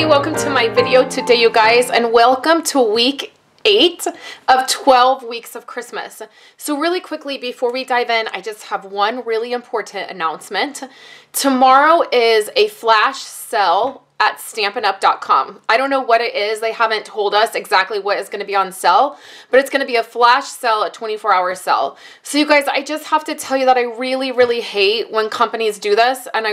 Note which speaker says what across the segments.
Speaker 1: Welcome to my video today, you guys, and welcome to week 8 of 12 weeks of Christmas. So really quickly before we dive in, I just have one really important announcement. Tomorrow is a flash sale at stampinup.com. I don't know what it is. They haven't told us exactly what is going to be on sale, but it's going to be a flash sale, a 24-hour sale. So you guys, I just have to tell you that I really hate when companies do this, and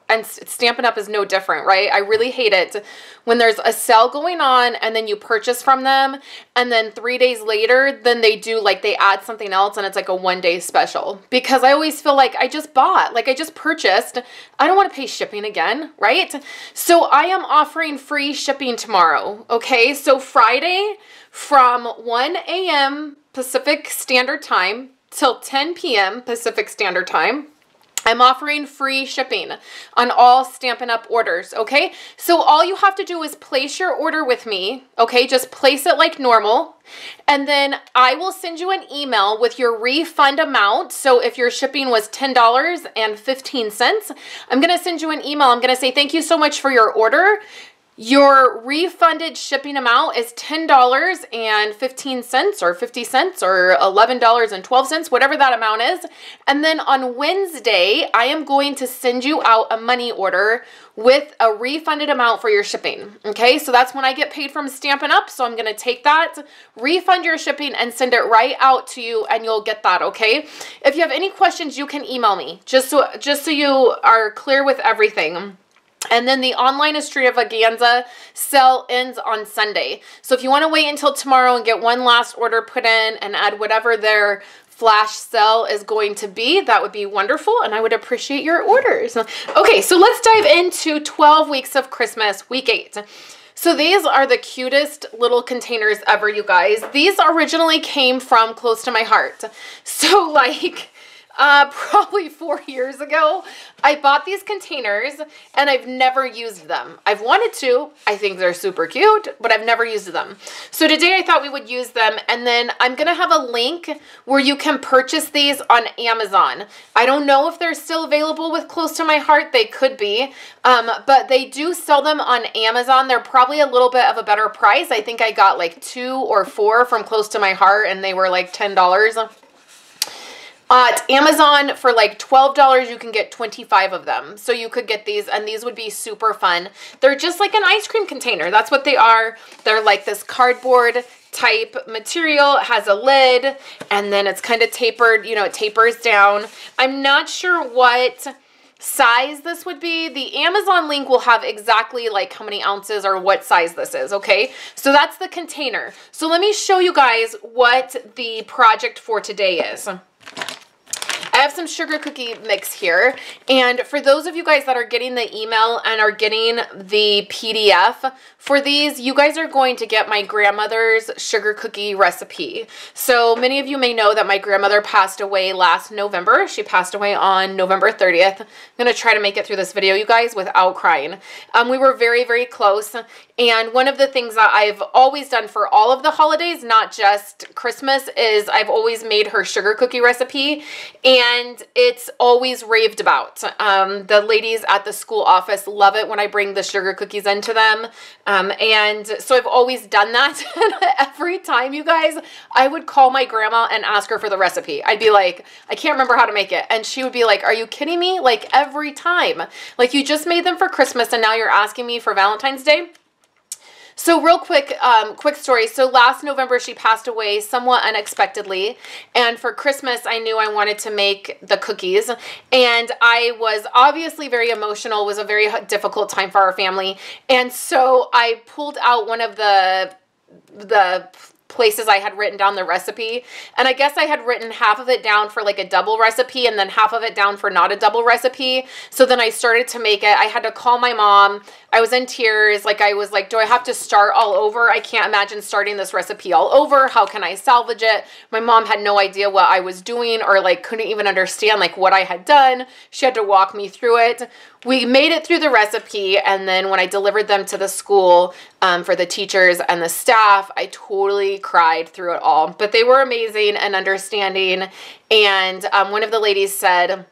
Speaker 1: and Stampin' Up! Is no different, right? I really hate it when there's a sale going on and then you purchase from them and then 3 days later, then they do like they add something else and it's like a one-day special. Because I always feel like I just bought, like I just purchased. I don't want to pay shipping again, right? So I am offering free shipping tomorrow, okay? So Friday from 1 a.m. Pacific Standard Time till 10 p.m. Pacific Standard Time, I'm offering free shipping on all Stampin' Up! Orders, okay? So all you have to do is place your order with me, okay? Just place it like normal, and then I will send you an email with your refund amount. So if your shipping was $10.15, I'm going to send you an email. I'm going to say, thank you so much for your order. Your refunded shipping amount is $10.15 or 50 cents or $11.12, whatever that amount is. And then on Wednesday, I am going to send you out a money order with a refunded amount for your shipping. Okay, so that's when I get paid from Stampin' Up. So I'm going to take that, refund your shipping, and send it right out to you, and you'll get that, okay? If you have any questions, you can email me, just so you are clear with everything. And then the online extravaganza sale ends on Sunday. So if you want to wait until tomorrow and get one last order put in and add whatever their flash sale is going to be, that would be wonderful, and I would appreciate your orders. Okay, so let's dive into 12 weeks of Christmas, week 8. So these are the cutest little containers ever, you guys. These originally came from Close to My Heart. So like probably 4 years ago, I bought these containers and I've never used them. I've wanted to. I think they're super cute, but I've never used them. So today I thought we would use them, and then I'm going to have a link where you can purchase these on Amazon. I don't know if they're still available with Close to My Heart. They could be, but they do sell them on Amazon. They're probably a little bit of a better price. I think I got like 2 or 4 from Close to My Heart and they were like $10. At Amazon, for like $12, you can get 25 of them. So you could get these, and these would be super fun. They're just like an ice cream container. That's what they are. They're like this cardboard type material. It has a lid, and then it's kind of tapered, you know, it tapers down. I'm not sure what size this would be. The Amazon link will have exactly like how many ounces or what size this is, okay? So that's the container. So let me show you guys what the project for today is. I have some sugar cookie mix here, and for those of you guys that are getting the email and are getting the PDF for these, you guys are going to get my grandmother's sugar cookie recipe. So many of you may know that my grandmother passed away last November. She passed away on November 30th. I'm going to try to make it through this video, you guys, without crying. We were very close, and one of the things that I've always done for all of the holidays, not just Christmas, is I've always made her sugar cookie recipe, and it's always raved about. The ladies at the school office love it when I bring the sugar cookies into them. And so I've always done that. And every time, you guys, I would call my grandma and ask her for the recipe. I'd be like, I can't remember how to make it. And she would be like, are you kidding me? Like every time. Like you just made them for Christmas and now you're asking me for Valentine's Day? So real quick, quick story. So last November, she passed away somewhat unexpectedly. And for Christmas, I knew I wanted to make the cookies. And I was obviously very emotional. It was a very difficult time for our family. And so I pulled out one of the places I had written down the recipe, and I guess I had written half of it down for like a double recipe and then half of it down for not a double recipe. So then I started to make it. I had to call my mom. I was in tears. Like I was like, do I have to start all over? I can't imagine starting this recipe all over. How can I salvage it? My mom had no idea what I was doing, or like couldn't even understand like what I had done. She had to walk me through it. we made it through the recipe, and then when I delivered them to the school for the teachers and the staff, I totally cried through it all. But they were amazing and understanding, and one of the ladies said,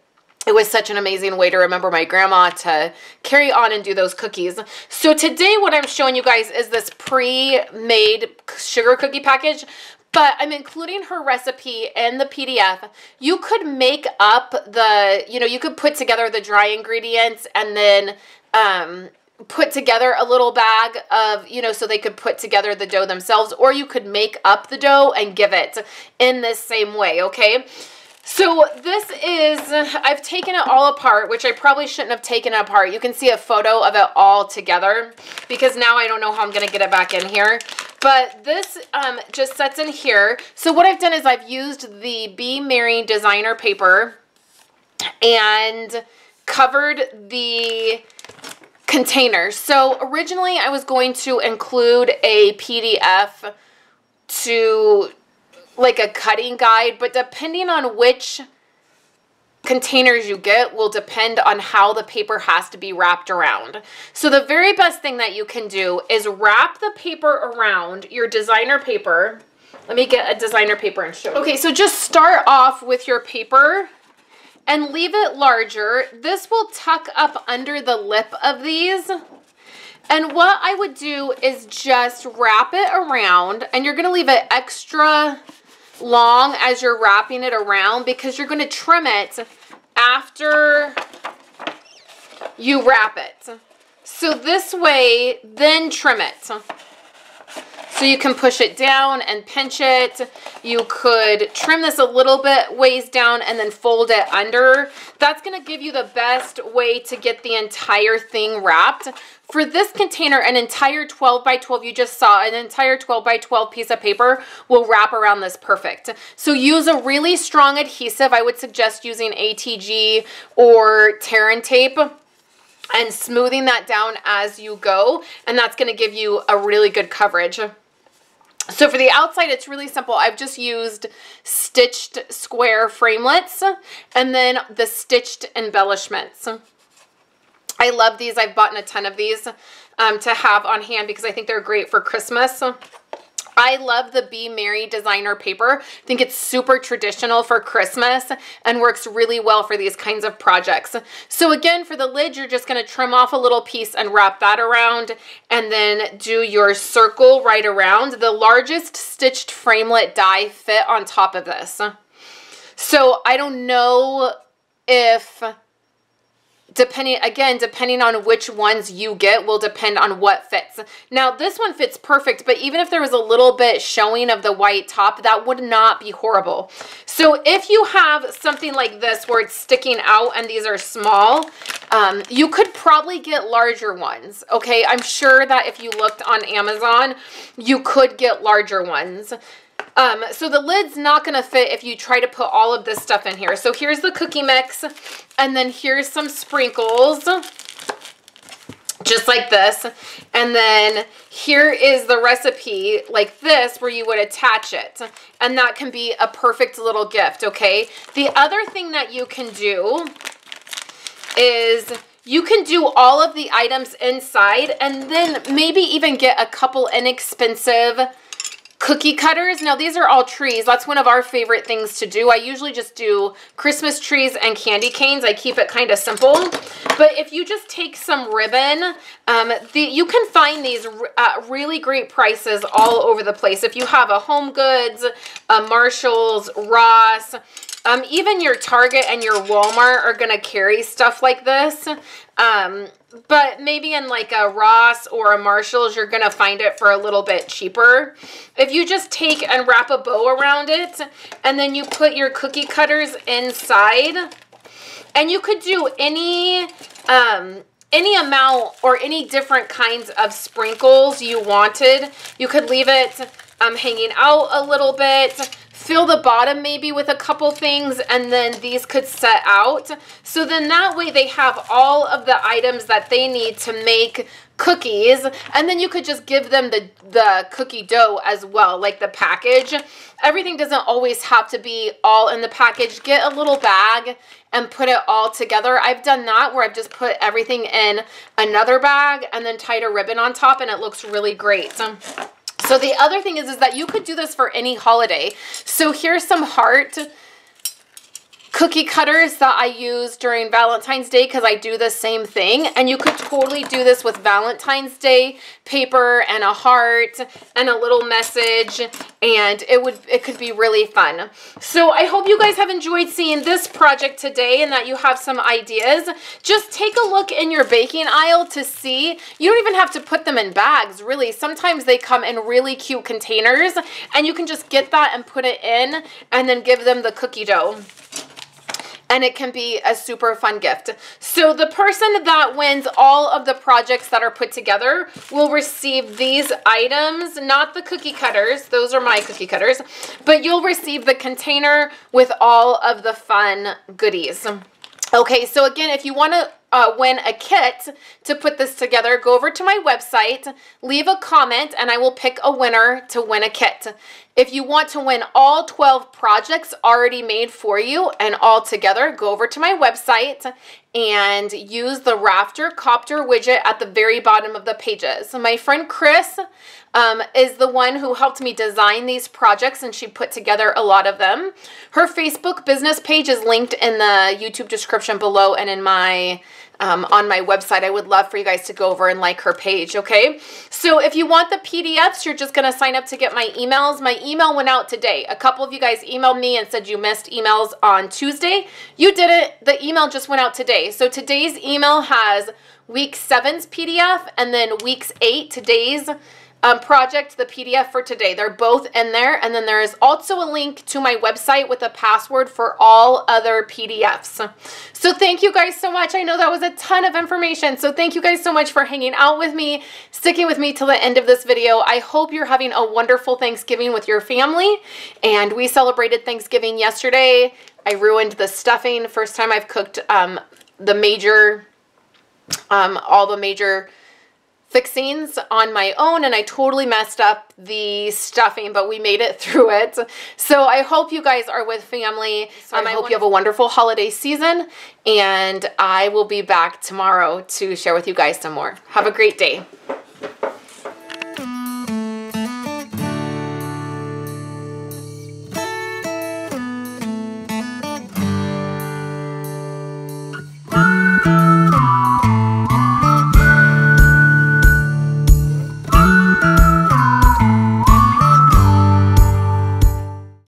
Speaker 1: it was such an amazing way to remember my grandma to carry on and do those cookies. So today what I'm showing you guys is this pre-made sugar cookie package, but I'm including her recipe in the PDF. You could make up the, you could put together the dry ingredients and then put together a little bag of, so they could put together the dough themselves, or you could make up the dough and give it in this same way, okay? So this is, I've taken it all apart, which I probably shouldn't have taken it apart. You can see a photo of it all together because now I don't know how I'm going to get it back in here. But this just sets in here. So what I've done is I've used the Be Merry designer paper and covered the container. So originally I was going to include a PDF to like a cutting guide, but depending on which containers you get will depend on how the paper has to be wrapped around. So the very best thing that you can do is wrap the paper around your designer paper. Let me get a designer paper and show you. Okay, so just start off with your paper and leave it larger. This will tuck up under the lip of these. And what I would do is just wrap it around, and you're gonna leave it extra long as you're wrapping it around because you're going to trim it after you wrap it. So this way, then trim it. So you can push it down and pinch it. You could trim this a little bit ways down and then fold it under. That's going to give you the best way to get the entire thing wrapped. For this container, an entire 12 by 12, you just saw an entire 12 by 12 piece of paper will wrap around this perfect. So use a really strong adhesive. I would suggest using ATG or Tear and Tape and smoothing that down as you go. And that's going to give you a really good coverage. So for the outside, it's really simple. I've just used stitched square framelets and then the stitched embellishments. I love these. I've bought a ton of these to have on hand because I think they're great for Christmas. I love the Be Merry designer paper. I think it's super traditional for Christmas and works really well for these kinds of projects. So again, for the lid, you're just going to trim off a little piece and wrap that around and then do your circle right around. The largest stitched framelit die fit on top of this. So I don't know if depending on which ones you get will depend on what fits. Now this one fits perfect, but even if there was a little bit showing of the white top, that would not be horrible. So if you have something like this where it's sticking out and these are small, you could probably get larger ones, okay? I'm sure that if you looked on Amazon, you could get larger ones. So the lid's not going to fit if you try to put all of this stuff in here. So here's the cookie mix, and then here's some sprinkles, just like this. And then here is the recipe like this where you would attach it. And that can be a perfect little gift, okay? The other thing that you can do is you can do all of the items inside and then maybe even get a couple inexpensive cookie cutters. Now these are all trees. That's one of our favorite things to do. I usually just do Christmas trees and candy canes. I keep it kind of simple. But if you just take some ribbon, you can find these at really great prices all over the place. If you have a Home Goods, a Marshalls, Ross, even your Target and your Walmart are going to carry stuff like this. But maybe in like a Ross or a Marshalls, you're going to find it for a little bit cheaper. If you just take and wrap a bow around it, and then you put your cookie cutters inside, and you could do any amount or any different kinds of sprinkles you wanted. You could leave it hanging out a little bit. Fill the bottom maybe with a couple things, and then these could set out. So then that way they have all of the items that they need to make cookies, and then you could just give them the cookie dough as well, like the package. Everything doesn't always have to be all in the package. Get a little bag and put it all together. I've done that where I've just put everything in another bag and then tied a ribbon on top, and it looks really great. So the other thing is that you could do this for any holiday. So here's some heart cookie cutters that I use during Valentine's Day because I do the same thing. And you could totally do this with Valentine's Day paper and a heart and a little message, and it could be really fun. So I hope you guys have enjoyed seeing this project today and that you have some ideas. Just take a look in your baking aisle to see. You don't even have to put them in bags, really. Sometimes they come in really cute containers, and you can just get that and put it in and then give them the cookie dough. And it can be a super fun gift. So the person that wins all of the projects that are put together will receive these items, not the cookie cutters. Those are my cookie cutters. But you'll receive the container with all of the fun goodies. Okay, so again, if you want to win a kit to put this together, go over to my website, leave a comment, and I will pick a winner to win a kit. If you want to win all 12 projects already made for you and all together, go over to my website and use the Rafter Copter widget at the very bottom of the pages. So my friend Chris is the one who helped me design these projects, and she put together a lot of them. Her Facebook business page is linked in the YouTube description below and in my on my website. I would love for you guys to go over and like her page, okay? So if you want the PDFs, you're just going to sign up to get my emails. My email went out today. A couple of you guys emailed me and said you missed emails on Tuesday. You didn't. The email just went out today. So today's email has week 7's PDF and then week's 8, today's project, the PDF for today. They're both in there, and then there is also a link to my website with a password for all other PDFs. So thank you guys so much. I know that was a ton of information, so thank you guys so much for hanging out with me, sticking with me till the end of this video. I hope you're having a wonderful Thanksgiving with your family, and we celebrated Thanksgiving yesterday. I ruined the stuffing. First time I've cooked all the major fixings on my own, and I totally messed up the stuffing, but we made it through it. So I hope you guys are with family. I hope you have a wonderful holiday season, and I will be back tomorrow to share with you guys some more. Have a great day.